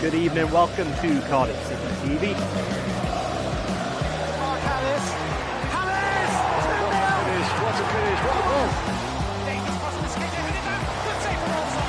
Good evening, welcome to Cardiff City TV. Mark Hudson. What a finish, what a goal. Davies crossing the skate, headed back. Good save from Olsen.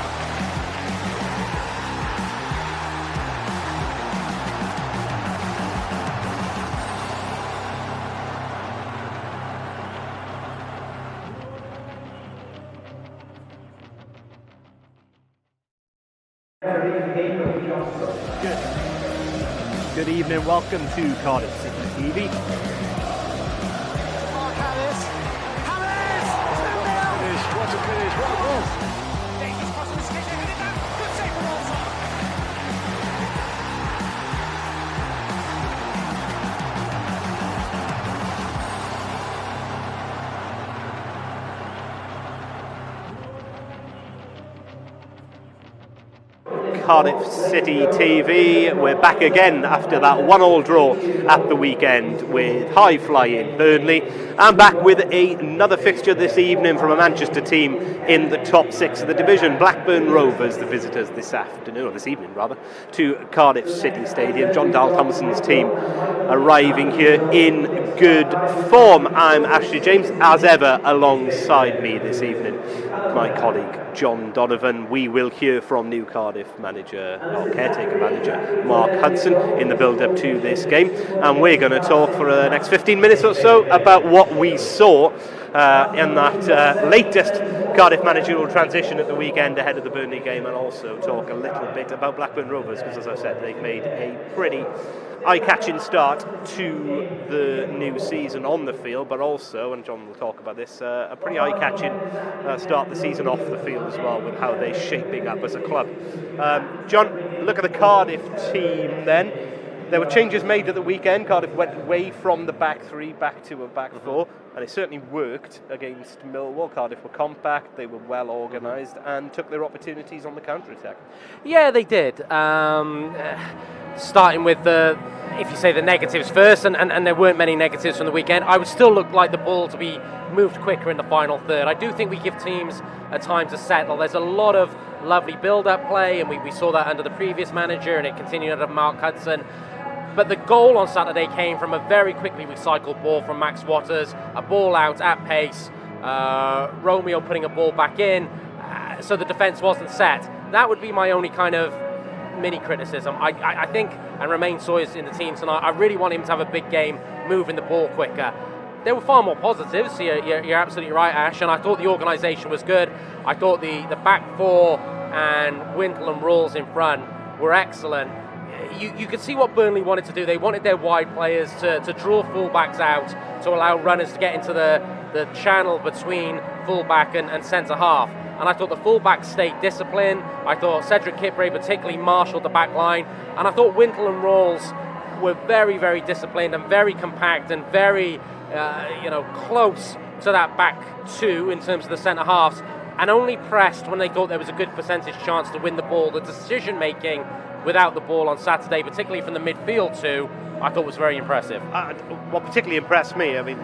Good evening, welcome to Cardiff City TV. Mark Hudson. What a finish, what a goal. Davies crossing the skate, headed back. Good save from Olsen. Cardiff City TV. We're back again after that 1-1 draw at the weekend with high-flying Burnley, and back with another fixture this evening from a Manchester team in the top 6 of the division. Blackburn Rovers, the visitors this evening to Cardiff City Stadium. John Dal Thompson's team arriving here in good form. I'm Ashley James, as ever, alongside me this evening, my colleague John Donovan. We will hear from new Cardiff caretaker manager Mark Hudson in the build-up to this game, and we're going to talk for the next 15 minutes or so about what we saw in that latest Cardiff managerial transition at the weekend ahead of the Burnley game, and also talk a little bit about Blackburn Rovers, because as I said, they've made a pretty eye-catching start to the new season on the field, but also, and John will talk about this, a pretty eye-catching start the season off the field as well, with how they're shaping up as a club. John, look at the Cardiff team then. There were changes made at the weekend. Cardiff went away from the back three back to a back four, and it certainly worked against Millwall. Cardiff were compact, they were well organised, and took their opportunities on the counter-attack. Yeah, they did. Starting with the negatives first, and there weren't many negatives from the weekend, I would still look like the ball to be moved quicker in the final third. I do think we give teams a time to settle. There's a lot of lovely build-up play, and we saw that under the previous manager, and it continued under Mark Hudson. But the goal on Saturday came from a very quickly recycled ball from Max Waters, a ball out at pace, Romeo putting a ball back in, so the defence wasn't set. That would be my only kind of mini criticism. I think, and Romain Sawyer's in the team tonight, I really want him to have a big game, moving the ball quicker. There were far more positives, you're absolutely right, Ash, and I thought the organisation was good. I thought the back four and Wintle and Rawls in front were excellent. You could see what Burnley wanted to do. They wanted their wide players to draw fullbacks out, to allow runners to get into the channel between fullback and centre-half. And I thought the fullbacks stayed disciplined. I thought Cedric Kipre particularly marshalled the back line. And I thought Wintle and Rawls were very, very disciplined and very compact and very, close to that back two in terms of the centre-halves, and only pressed when they thought there was a good percentage chance to win the ball. The decision-making without the ball on Saturday, particularly from the midfield too, I thought was very impressive. What particularly impressed me, I mean,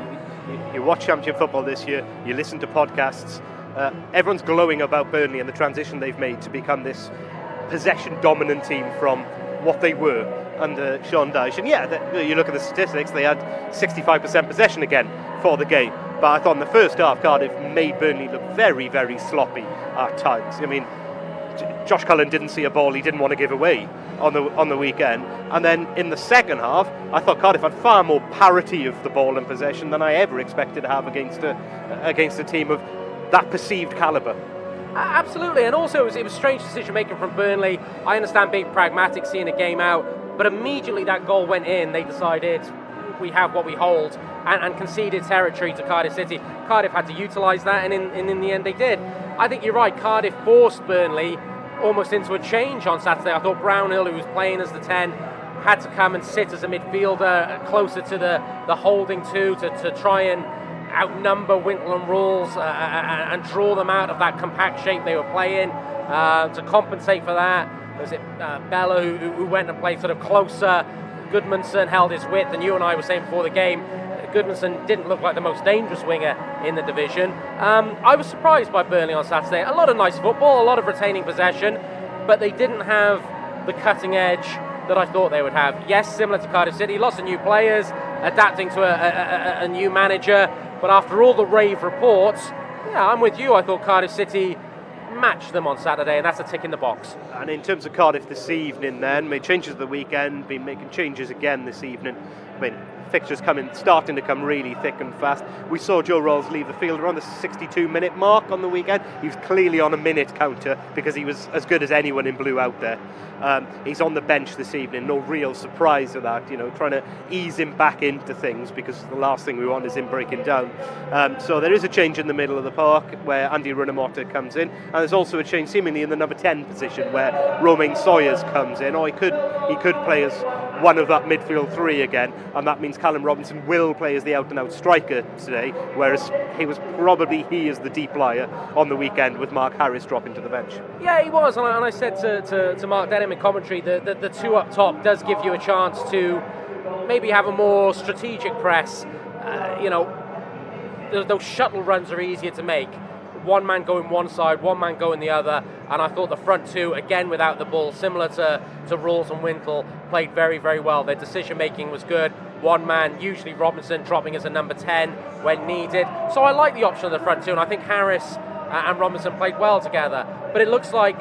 you watch Championship football this year, you listen to podcasts, everyone's glowing about Burnley and the transition they've made to become this possession-dominant team from what they were under Sean Dyche. And yeah, you look at the statistics, they had 65% possession again for the game. But I thought in the first half, Cardiff made Burnley look very, very sloppy at times. I mean, Josh Cullen didn't see a ball he didn't want to give away on the weekend. And then in the second half, I thought Cardiff had far more parity of the ball and possession than I ever expected to have against a team of that perceived calibre. Absolutely, and also it was strange decision making from Burnley. I understand being pragmatic, seeing a game out, but immediately that goal went in, they decided we have what we hold, and conceded territory to Cardiff City. Cardiff had to utilise that, and in the end they did. I think you're right, Cardiff forced Burnley almost into a change on Saturday. I thought Brownhill, who was playing as the 10, had to come and sit as a midfielder closer to the holding two to try and outnumber Wintle and Rawls and draw them out of that compact shape they were playing. To compensate for that, was it Bella who went and played sort of closer. Goodmanson held his width, and you and I were saying before the game, Goodmanson didn't look like the most dangerous winger in the division. I was surprised by Burnley on Saturday. A lot of nice football, a lot of retaining possession, but they didn't have the cutting edge that I thought they would have. Yes, similar to Cardiff City, lots of new players, adapting to a new manager, but after all the rave reports, yeah, I'm with you. I thought Cardiff City matched them on Saturday, and that's a tick in the box. And in terms of Cardiff this evening then, made changes at the weekend, been making changes again this evening. I mean, fixtures starting to come really thick and fast. We saw Joe Rolls leave the field around the 62-minute mark on the weekend. He was clearly on a minute counter because he was as good as anyone in blue out there. He's on the bench this evening, no real surprise of that, trying to ease him back into things because the last thing we want is him breaking down. So there is a change in the middle of the park where Andy Runamota comes in, and there's also a change seemingly in the number 10 position where Romain Sawyers comes in. Or he could play as one of that midfield three again, and that means Callum Robinson will play as the out-and-out striker today, whereas he is the deep liar on the weekend with Mark Harris dropping to the bench. Yeah, he was, and I said to Mark Denham in commentary that the two up top does give you a chance to maybe have a more strategic press. Those shuttle runs are easier to make. One man going one side, one man going the other, and I thought the front two, again without the ball, similar to Rawls and Wintle, played very, very well. Their decision making was good. One man, usually Robinson, dropping as a number 10 when needed. So I like the option of the front two, and I think Harris and Robinson played well together. But it looks like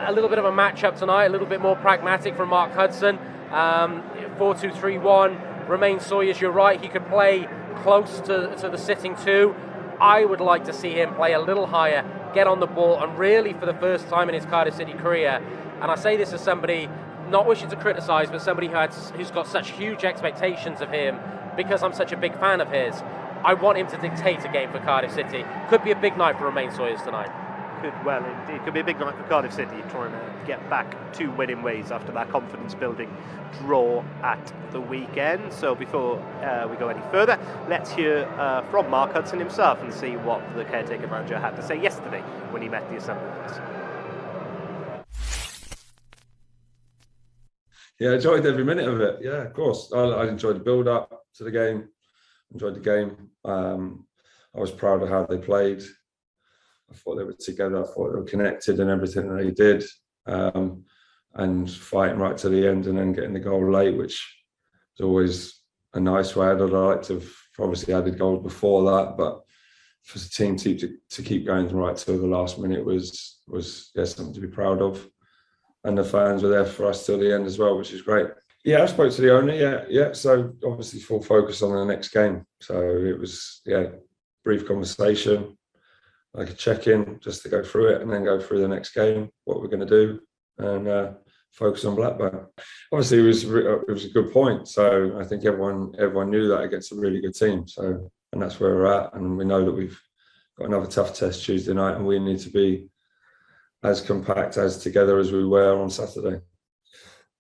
a little bit of a match-up tonight, a little bit more pragmatic from Mark Hudson. 4-2-3-1, Romain Sawyers, you're right, he could play close to the sitting two. I would like to see him play a little higher, get on the ball, and really for the first time in his Cardiff City career, and I say this as somebody not wishing to criticise, but somebody who's got such huge expectations of him because I'm such a big fan of his, I want him to dictate a game for Cardiff City. Could be a big night for Romain Sawyers tonight. Could well indeed. Could be a big night for Cardiff City, trying to get back to winning ways after that confidence-building draw at the weekend. So before we go any further, let's hear from Mark Hudson himself and see what the caretaker manager had to say yesterday when he met the Assembly with us. Yeah, I enjoyed every minute of it. Yeah, of course. I enjoyed the build-up to the game. Enjoyed the game. I was proud of how they played. I thought they were together. I thought they were connected in everything that they did, and fighting right to the end, and then getting the goal late, which is always a nice way. I'd like to have obviously added goals before that, but for the team to keep going right till the last minute was something to be proud of. And the fans were there for us till the end as well, which is great. Yeah, I spoke to the owner. Yeah. So obviously full focus on the next game. So it was brief conversation, like a check-in, just to go through it and then go through the next game, what we're going to do, and focus on Blackburn. Obviously, it was a good point. So I think everyone knew that against a really good team. So, and that's where we're at. And we know that we've got another tough test Tuesday night, and we need to be as compact, as together as we were on Saturday.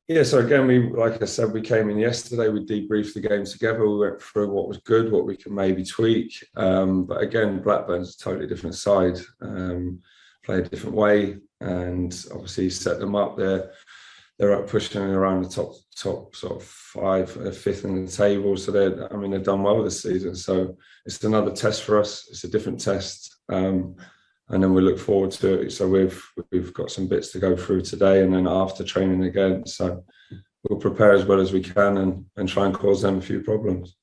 Yeah, so again, like I said, we came in yesterday, we debriefed the game together, we went through what was good, what we can maybe tweak. But again, Blackburn's a totally different side, play a different way, and obviously set them up there. They're up pushing around the top sort of fifth in the table. So they've done well this season. So it's another test for us. It's a different test. And then we look forward to it. So we've got some bits to go through today, and then after training again. So we'll prepare as well as we can and try and cause them a few problems.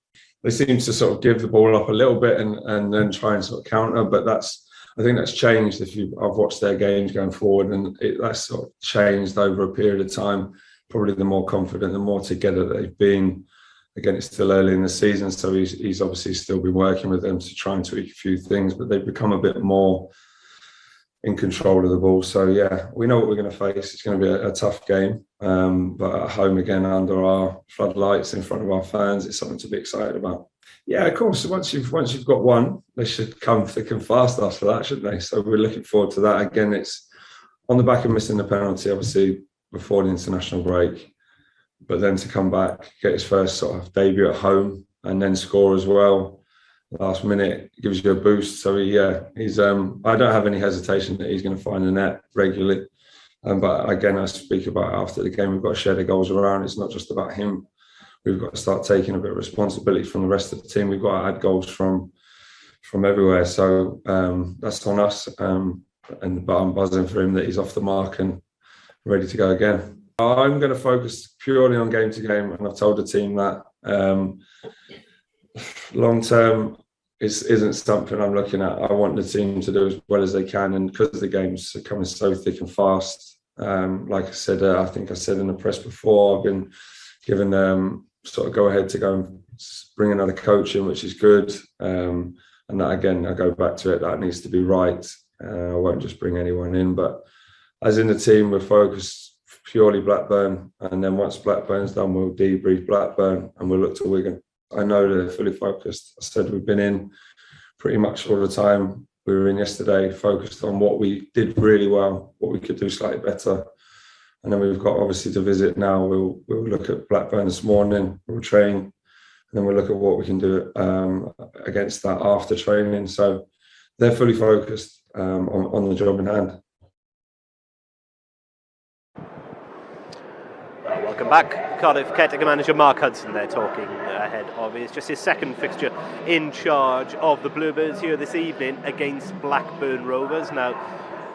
They seem to sort of give the ball up a little bit and then try and sort of counter, but I think that's changed. I've watched their games going forward, and that's sort of changed over a period of time. Probably the more confident, the more together they've been. Again, it's still early in the season, so he's obviously still been working with them to try and tweak a few things, but they've become a bit more in control of the ball. So yeah, we know what we're going to face. It's going to be a tough game, but at home again, under our floodlights, in front of our fans, it's something to be excited about. Yeah, of course. Once you've got one, they should come thick and fast after that, shouldn't they? So we're looking forward to that. Again, it's on the back of missing the penalty, obviously before the international break, but then to come back, get his first sort of debut at home, and then score as well. Last minute gives you a boost. So he's. I don't have any hesitation that he's going to find the net regularly. But again, I speak about after the game, we've got to share the goals around. It's not just about him. We've got to start taking a bit of responsibility from the rest of the team. We've got to add goals from everywhere. So that's on us. But I'm buzzing for him that he's off the mark and ready to go again. I'm going to focus purely on game to game, and I've told the team that long term isn't something I'm looking at. I want the team to do as well as they can, and because the games are coming so thick and fast, like I said, I think I said in the press before, I've been given sort of go ahead to go and bring another coach in, which is good. And that, again, I go back to it, that needs to be right. I won't just bring anyone in, but as in the team, we're focused purely Blackburn, and then once Blackburn's done, we'll debrief Blackburn and we'll look to Wigan. I know they're fully focused. I said we've been in pretty much all the time. We were in yesterday, focused on what we did really well, what we could do slightly better. And then we've got obviously to visit now. We'll look at Blackburn this morning, we'll train, and then we'll look at what we can do against that after training. So they're fully focused on the job in hand. Welcome back. Cardiff caretaker manager Mark Hudson there talking ahead of his second fixture in charge of the Bluebirds here this evening against Blackburn Rovers. Now,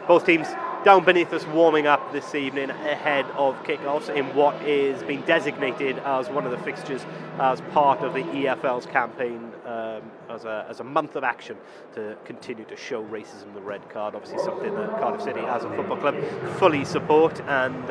both teams down beneath us warming up this evening ahead of kickoffs in what is being designated as one of the fixtures as part of the EFL's campaign as a month of action to continue to show racism the red card. Obviously something that Cardiff City as a football club fully support, and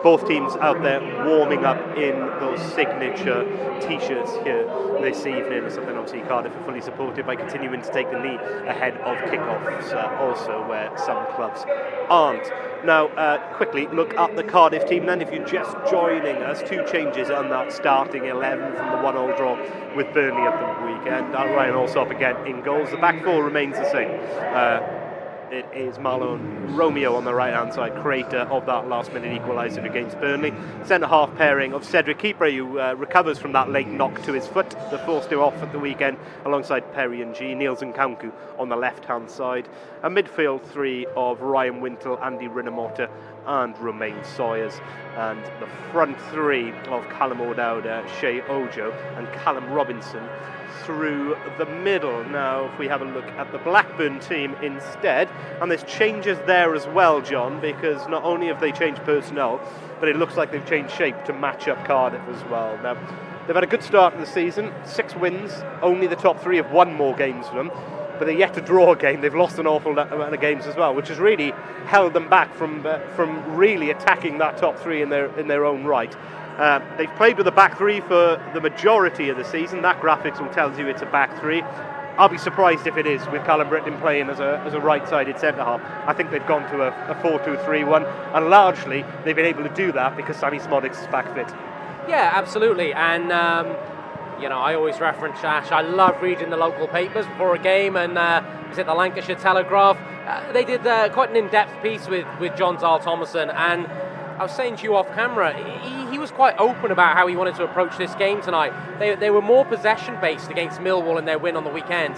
both teams out there warming up in those signature t-shirts here this evening is something obviously Cardiff are fully supported by continuing to take the knee ahead of kickoffs, also where some clubs aren't. Now, quickly look at the Cardiff team then. If you're just joining us, 2 changes on that starting 11 from the 1-1 draw with Burnley at the weekend. Ryan Allsop again in goals. The back 4 remains the same. It is Marlon Romeo on the right-hand side, creator of that last-minute equaliser against Burnley. Centre-half pairing of Cedric Kipre, who recovers from that late knock to his foot that forced him off at the weekend, alongside Perry and G. Niels Nkanku on the left-hand side. A midfield 3 of Ryan Wintle, Andy Rinomota and Romain Sawyers. And the front 3 of Callum O'Dowda, Shea Ojo and Callum Robinson through the middle. Now, if we have a look at the Blackburn team instead, and there's changes there as well, John, because not only have they changed personnel, but it looks like they've changed shape to match up Cardiff as well. Now, they've had a good start in the season, 6 wins, only the top 3 have won more games for them, but they're yet to draw a game. They've lost an awful amount of games as well, which has really held them back from really attacking that top 3 in their own right. They've played with a back 3 for the majority of the season. That graphics will tell you it's a back 3. I'll be surprised if it is, with Callum Britton playing as a right-sided centre-half. I think they've gone to a 4-2-3-1, and largely they've been able to do that because Sammy Smodics is back fit. Yeah, absolutely. And I always reference Ash. I love reading the local papers before a game, and was it the Lancashire Telegraph? They did quite an in-depth piece with John Dahl Thomason, and I was saying to you off camera, he was quite open about how he wanted to approach this game tonight. They were more possession-based against Millwall in their win on the weekend.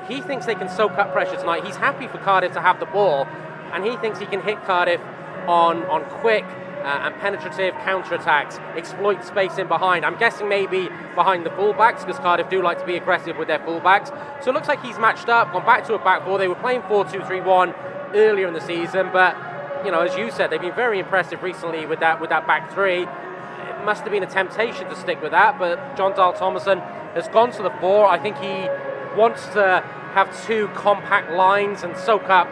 He thinks they can soak up pressure tonight. He's happy for Cardiff to have the ball, and he thinks he can hit Cardiff on quick and penetrative counter-attacks, exploit space in behind. I'm guessing maybe behind the fullbacks, because Cardiff do like to be aggressive with their fullbacks. So it looks like he's matched up, gone back to a back 4. They were playing 4-2-3-1 earlier in the season, but as you said, they've been very impressive recently with that back 3. It must have been a temptation to stick with that, but John Dahl Thomason has gone to the 4. I think he wants to have 2 compact lines and soak up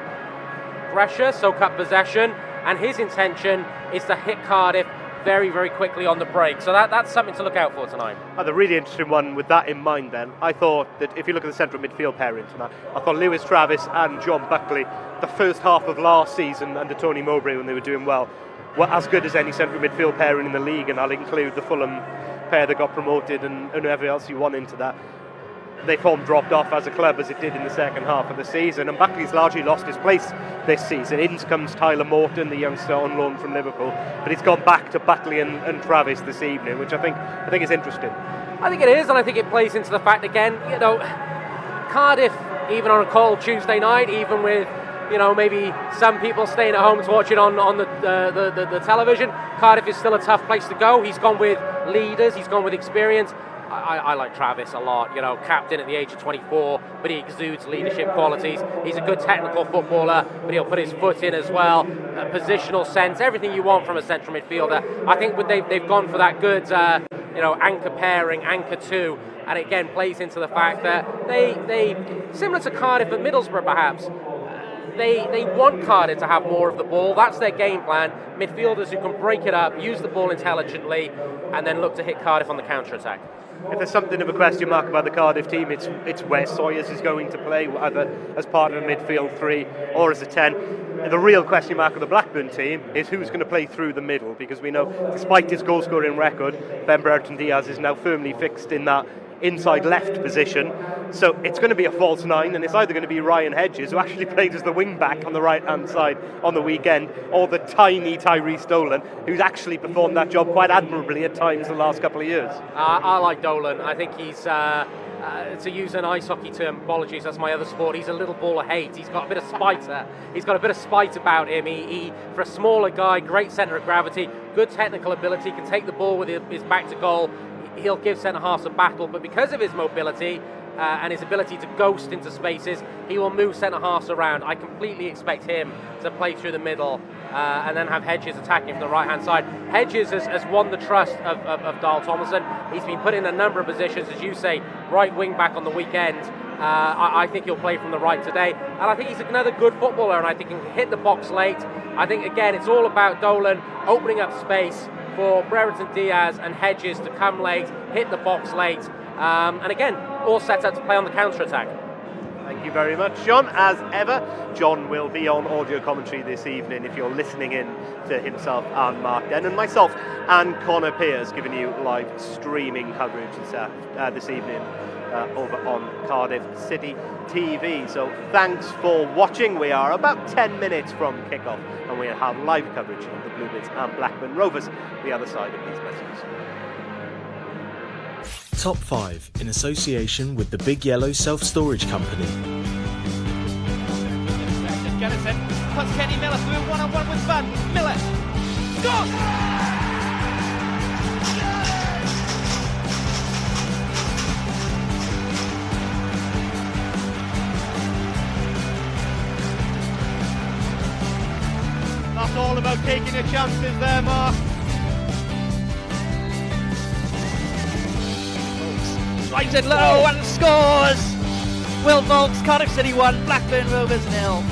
pressure, soak up possession, and his intention is to hit Cardiff very, very quickly on the break. So that's something to look out for tonight. The really interesting one with that in mind then, I thought that if you look at the central midfield pairing tonight, I thought Lewis Travis and John Buckley, the first half of last season under Tony Mowbray when they were doing well, were as good as any central midfield pairing in the league, and I'll include the Fulham pair that got promoted and whoever else you want into that. Their form dropped off as a club as it did in the second half of the season, and Buckley's largely lost his place this season. In comes Tyler Morton, the youngster on loan from Liverpool, but he's gone back to Buckley and Travis this evening, which I think is interesting. I think it is, and I think it plays into the fact again, Cardiff, even on a cold Tuesday night, even with maybe some people staying at home to watch it on the television, Cardiff is still a tough place to go. He's gone with leaders, he's gone with experience. I like Travis a lot, captain at the age of 24, but he exudes leadership qualities. He's a good technical footballer, but he'll put his foot in as well. Positional sense, everything you want from a central midfielder. I think they've gone for that good, anchor pairing, anchor two, and it again plays into the fact that they similar to Cardiff and Middlesbrough perhaps, they want Cardiff to have more of the ball. That's their game plan. Midfielders who can break it up, use the ball intelligently, and then look to hit Cardiff on the counter-attack. If there's something of a question mark about the Cardiff team, it's where Sawyers is going to play, either as part of a midfield three or as a 10. The real question mark of the Blackburn team is who's going to play through the middle, because we know, despite his goal-scoring record, Ben Brereton Diaz is now firmly fixed in that inside left position. So it's going to be a false nine, and it's either going to be Ryan Hedges, who actually played as the wing back on the right hand side on the weekend, or the tiny Tyrese Dolan, who's actually performed that job quite admirably at times the last couple of years. I like Dolan. I think he's to use an ice hockey term, apologies, that's my other sport, he's a little ball of hate. He's got a bit of spite. He's got a bit of spite about him. He for a smaller guy, great centre of gravity, good technical ability, can take the ball with his back to goal. He'll give centre-halves a battle, but because of his mobility and his ability to ghost into spaces, he will move centre-halves around. I completely expect him to play through the middle and then have Hedges attacking from the right-hand side. Hedges has won the trust of Darl Thomason. He's been put in a number of positions, as you say, right wing-back on the weekend. I think he'll play from the right today. And I think he's another good footballer, and I think he can hit the box late. I think, again, it's all about Dolan opening up space for Brereton Diaz and Hedges to come late, hit the box late, and again, all set up to play on the counter-attack. Thank you very much, John. As ever, John will be on audio commentary this evening if you're listening in to himself and Mark Den, and myself and Connor Pearce giving you live streaming coverage this evening over on Cardiff City TV. So thanks for watching. We are about 10 minutes from kickoff, and we'll have live coverage of the Bluebirds and Blackburn Rovers the other side of these messages. Top 5 in association with the Big Yellow Self-Storage Company. Jennison puts Kenny Miller through one-on-one with Bud. Miller scores! That's all about taking your chances there, Mark. Drives it low and scores! Will Volks, Cardiff City 1, Blackburn Rovers 0.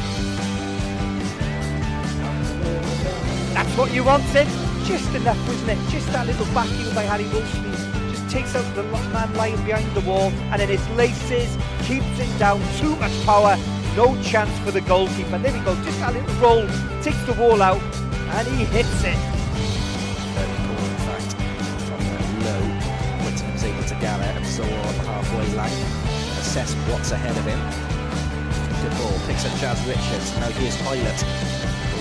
That's what you wanted. Just enough, wasn't it? Just that little backing by Harry Wilson. Just takes out the man lying behind the wall, and then his laces, keeps it down. Too much power, no chance for the goalkeeper. There we go, just that little roll, takes the wall out, and he hits it. Very poor, in fact, from low. Whittingham's able to gather and so on the halfway line, assess what's ahead of him. Good ball, picks up Jazz Richards. Now here's Eilert.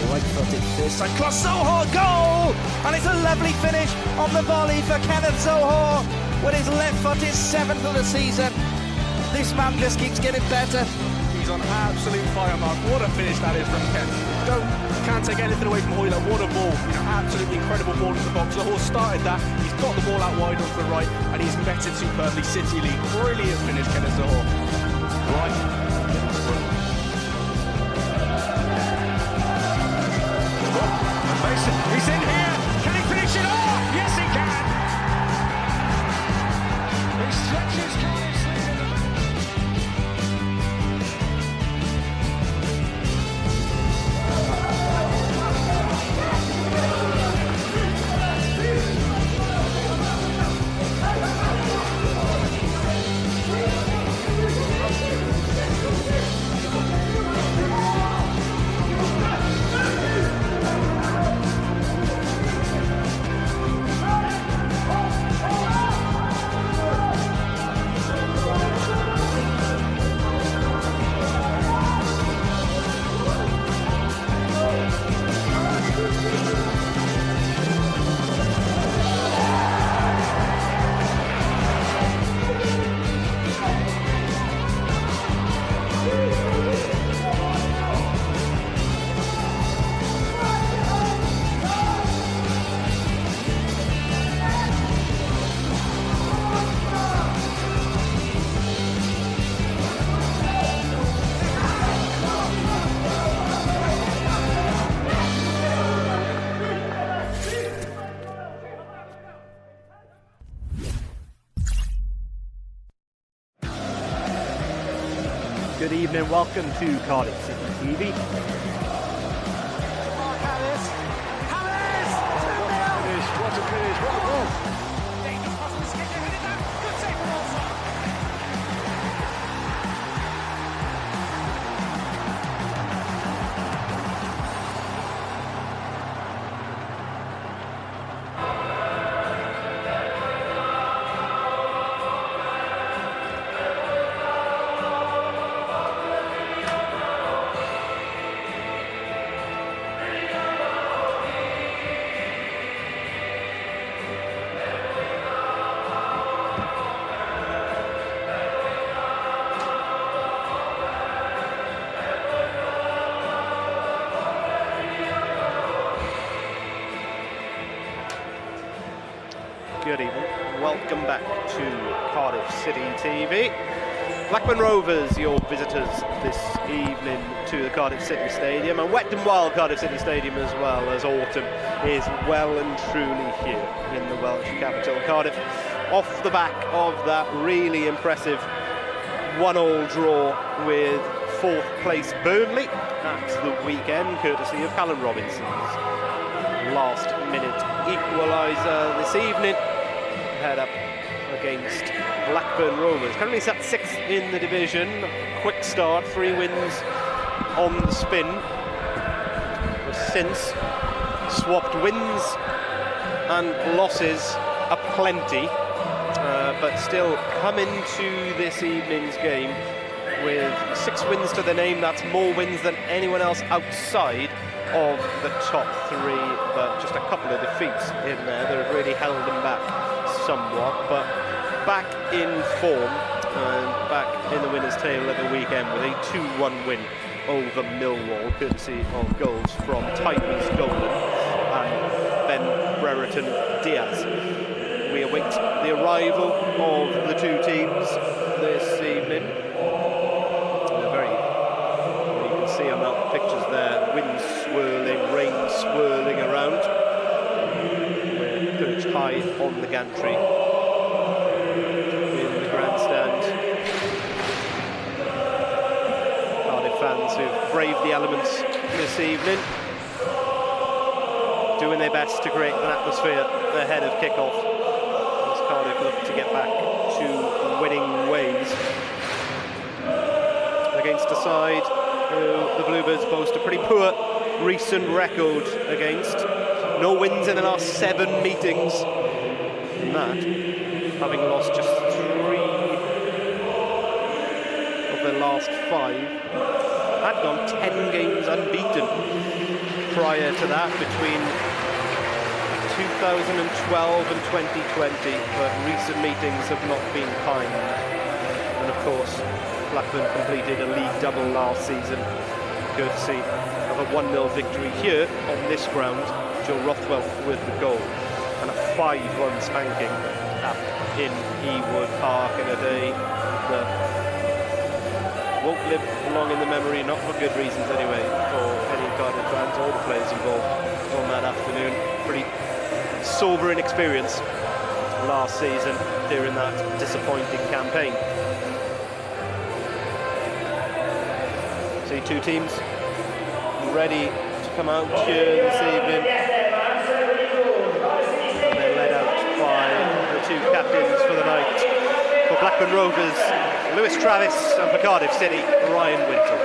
Right-footed first time cross, Zohor, goal! And it's a lovely finish on the volley for Kenneth Zohor with his left foot, his 7th of the season. This man just keeps getting better. He's on absolute fire, Mark. What a finish that is from Ken. Can't take anything away from Hoyler. What a ball. Absolutely incredible ball in the box. Zohor started that. He's got the ball out wide onto the right, and he's met it superbly. City League. Brilliant finish, Kenneth Zohor. Right. He's in here. Can he finish it off? Yes, he can. He stretches Cardiff's lead in the Good evening, welcome to Cardiff City TV. What a finish, what a goal! Good evening, welcome back to Cardiff City TV. Blackburn Rovers, your visitors this evening to the Cardiff City Stadium, and wet and wild Cardiff City Stadium as well, as autumn is well and truly here in the Welsh capital. Cardiff off the back of that really impressive 1-1 draw with 4th place Burnley at the weekend, courtesy of Callum Robinson's last minute equaliser this evening. Head up against Blackburn Rovers. Currently sat 6th in the division. Quick start, 3 wins on the spin. Since swapped wins and losses aplenty, but still come into this evening's game with 6 wins to the name. That's more wins than anyone else outside of the top 3, but just a couple of defeats in there that have really held them back somewhat, but back in form and back in the winner's table at the weekend with a 2-1 win over Millwall, courtesy of goals from Tyrese Dolan and Ben Brereton Diaz. We await the arrival of the two teams this evening. You can see on the pictures there, wind swirling, rain swirling around. We're perched high on the gantry in the grandstand. Cardiff fans who've braved the elements this evening, doing their best to create an atmosphere ahead of kick-off as Cardiff look to get back to winning ways against a side who the Bluebirds boast a pretty poor recent record against. No wins in the last 7 meetings. And that, having lost just 3 of their last 5, had gone 10 games unbeaten prior to that between 2012 and 2020, but recent meetings have not been kind. And of course, Blackburn completed a league double last season, courtesy of a 1-0 victory here on this ground, Joe Rothwell with the goal, and a 5-1 spanking up in Ewood Park in a day that won't live long in the memory, not for good reasons anyway, for any Cardiff fans or the players involved on that afternoon. Pretty sobering experience last season during that disappointing campaign. See 2 teams ready to come out here this evening. And they're led out by the 2 captains for the night. For Blackburn Rovers, Lewis Travis, and for Cardiff City, Ryan Wintle.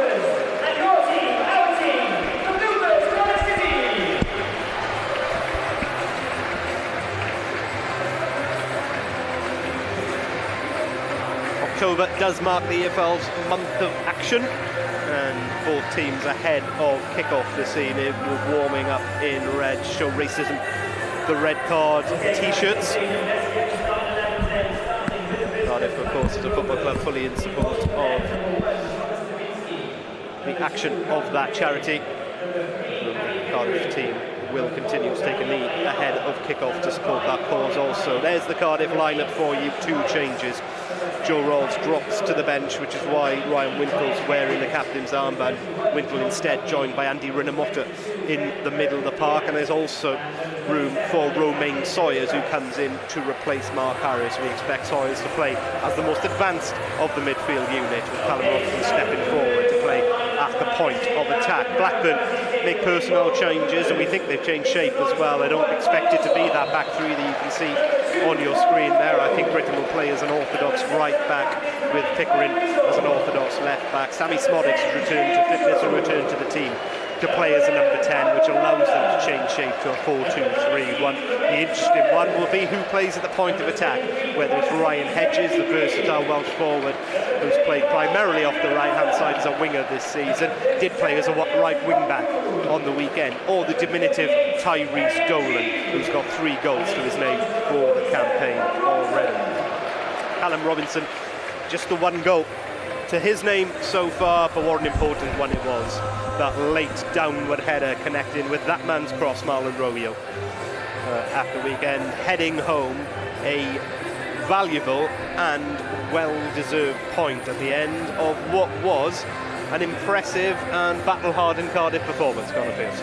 October does mark the EFL's month of action, and both teams ahead of kick-off this evening with warming up in red, show racism, the red card t-shirts. Cardiff, of course, is a football club fully in support of the action of that charity. The Cardiff team will continue to take a knee ahead of kick-off to support that cause also. There's the Cardiff lineup for you, 2 changes. Joe Rolls drops to the bench, which is why Ryan Winkle's wearing the captain's armband. Winkle instead joined by Andy Rinomota in the middle of the park, and there's also room for Romain Sawyers, who comes in to replace Mark Harris. We expect Sawyers to play as the most advanced of the midfield unit, with Callum Robinson stepping forward to play at the point of attack. Blackburn make personnel changes, and we think they've changed shape as well. I don't expect it to be that back three that you can see on your screen there. I think Britain will play as an orthodox right back, with Pickering as an orthodox left back. Sammy Smodix has returned to fitness and returned to the team to play as a number 10, which allows them to change shape to a 4-2-3-1. The interesting one will be who plays at the point of attack, whether it's Ryan Hedges, the versatile Welsh forward, who's played primarily off the right-hand side as a winger this season, did play as a right wing-back on the weekend, or the diminutive Tyrese Dolan, who's got 3 goals to his name for the campaign already. Callum Robinson, just the 1 goal to his name so far, but what an important one it was. That late downward header connecting with that man's cross, Marlon Romeo, at the weekend, heading home a valuable and well-deserved point at the end of what was an impressive and battle-hardened Cardiff performance, Conor Pearce.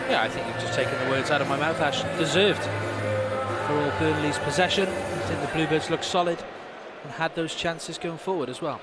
Yeah, I think you've just taken the words out of my mouth, Ash. Deserved for all Burnley's possession. I think the Bluebirds looked solid and had those chances going forward as well.